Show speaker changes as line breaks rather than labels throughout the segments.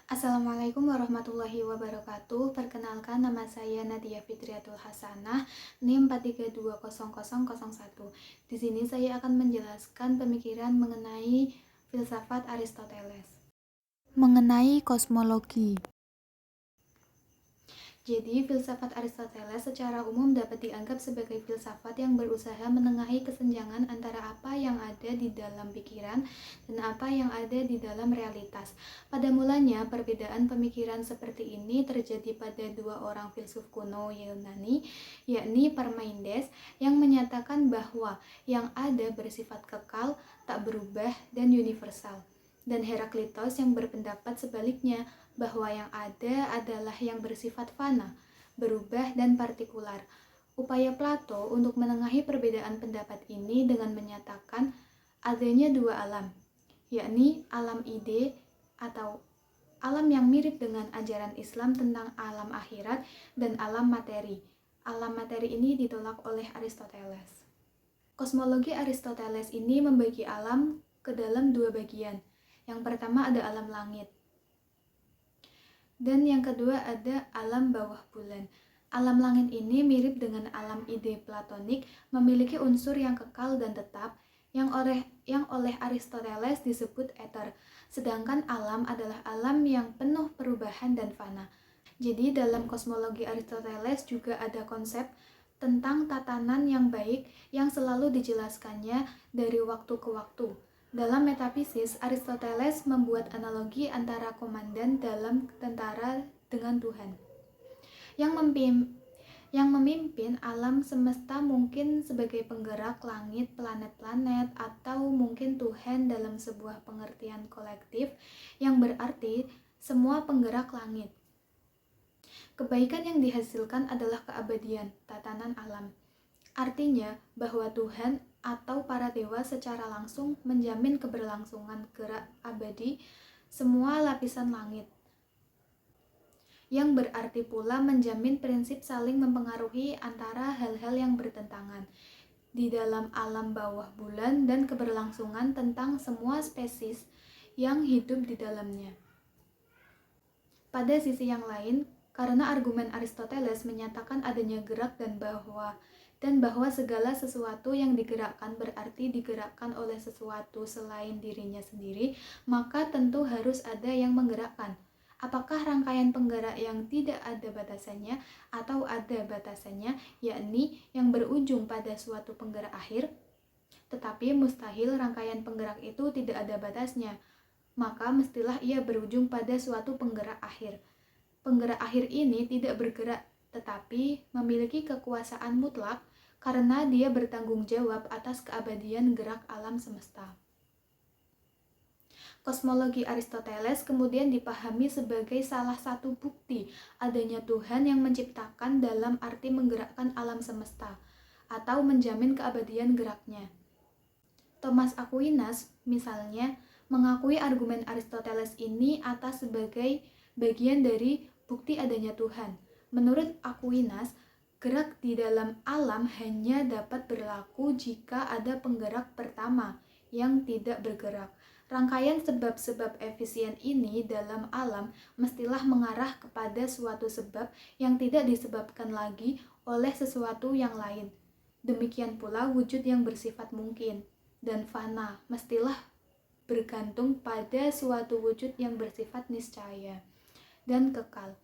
Assalamualaikum warahmatullahi wabarakatuh. Perkenalkan, nama saya Nadia Fitriatul Hasanah, NIM 4320001. Di sini saya akan menjelaskan pemikiran mengenai filsafat Aristoteles. Mengenai kosmologi. Jadi, filsafat Aristoteles secara umum dapat dianggap sebagai filsafat yang berusaha menengahi kesenjangan antara apa yang ada di dalam pikiran dan apa yang ada di dalam realitas. Pada mulanya, perbedaan pemikiran seperti ini terjadi pada dua orang filsuf kuno Yunani, yakni Parmenides yang menyatakan bahwa yang ada bersifat kekal, tak berubah, dan universal, dan Heraklitos yang berpendapat sebaliknya, bahwa yang ada adalah yang bersifat fana, berubah, dan partikular. Upaya Plato untuk menengahi perbedaan pendapat ini dengan menyatakan adanya dua alam, yakni alam ide atau alam yang mirip dengan ajaran Islam tentang alam akhirat dan alam materi. Alam materi ini ditolak oleh Aristoteles. Kosmologi Aristoteles ini membagi alam ke dalam dua bagian. Yang pertama ada alam langit, dan yang kedua ada alam bawah bulan. Alam langit ini mirip dengan alam ide platonik, memiliki unsur yang kekal dan tetap, yang oleh Aristoteles disebut ether. Sedangkan alam adalah alam yang penuh perubahan dan fana. Jadi dalam kosmologi Aristoteles juga ada konsep tentang tatanan yang baik yang selalu dijelaskannya dari waktu ke waktu. Dalam metafisis, Aristoteles membuat analogi antara komandan dalam tentara dengan Tuhan. Yang memimpin alam semesta mungkin sebagai penggerak langit, planet-planet, atau mungkin Tuhan dalam sebuah pengertian kolektif yang berarti semua penggerak langit. Kebaikan yang dihasilkan adalah keabadian, tatanan alam. Artinya bahwa Tuhan atau para dewa secara langsung menjamin keberlangsungan gerak abadi semua lapisan langit, yang berarti pula menjamin prinsip saling mempengaruhi antara hal-hal yang bertentangan di dalam alam bawah bulan dan keberlangsungan tentang semua spesies yang hidup di dalamnya. Pada sisi yang lain, karena argumen Aristoteles menyatakan adanya gerak dan bahwa segala sesuatu yang digerakkan berarti digerakkan oleh sesuatu selain dirinya sendiri, maka tentu harus ada yang menggerakkan. Apakah rangkaian penggerak yang tidak ada batasannya atau ada batasannya, yakni yang berujung pada suatu penggerak akhir? Tetapi mustahil rangkaian penggerak itu tidak ada batasnya, maka mestilah ia berujung pada suatu penggerak akhir. Penggerak akhir ini tidak bergerak, tetapi memiliki kekuasaan mutlak karena dia bertanggung jawab atas keabadian gerak alam semesta. Kosmologi Aristoteles kemudian dipahami sebagai salah satu bukti adanya Tuhan yang menciptakan dalam arti menggerakkan alam semesta atau menjamin keabadian geraknya. Thomas Aquinas misalnya mengakui argumen Aristoteles ini atas sebagai bagian dari bukti adanya Tuhan. Menurut Aquinas, gerak di dalam alam hanya dapat berlaku jika ada penggerak pertama yang tidak bergerak. Rangkaian sebab-sebab efisien ini dalam alam mestilah mengarah kepada suatu sebab yang tidak disebabkan lagi oleh sesuatu yang lain. Demikian pula wujud yang bersifat mungkin dan fana mestilah bergantung pada suatu wujud yang bersifat niscaya dan kekal.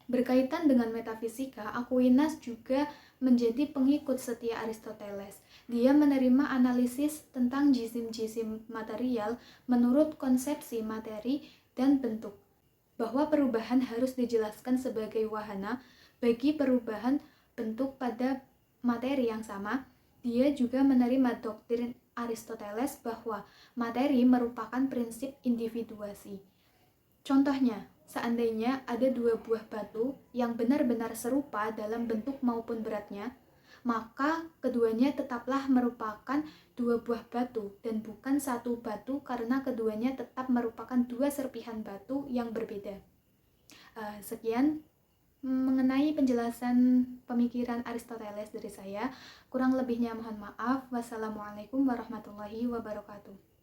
Berkaitan dengan metafisika, Aquinas juga menjadi pengikut setia Aristoteles. Dia menerima analisis tentang jisim-jisim material menurut konsepsi materi dan bentuk, bahwa perubahan harus dijelaskan sebagai wahana bagi perubahan bentuk pada materi yang sama. Dia juga menerima doktrin Aristoteles bahwa materi merupakan prinsip individuasi. Contohnya, seandainya ada dua buah batu yang benar-benar serupa dalam bentuk maupun beratnya, maka keduanya tetaplah merupakan dua buah batu dan bukan satu batu karena keduanya tetap merupakan dua serpihan batu yang berbeda. Sekian mengenai penjelasan pemikiran Aristoteles dari saya. Kurang lebihnya mohon maaf. Wassalamualaikum warahmatullahi wabarakatuh.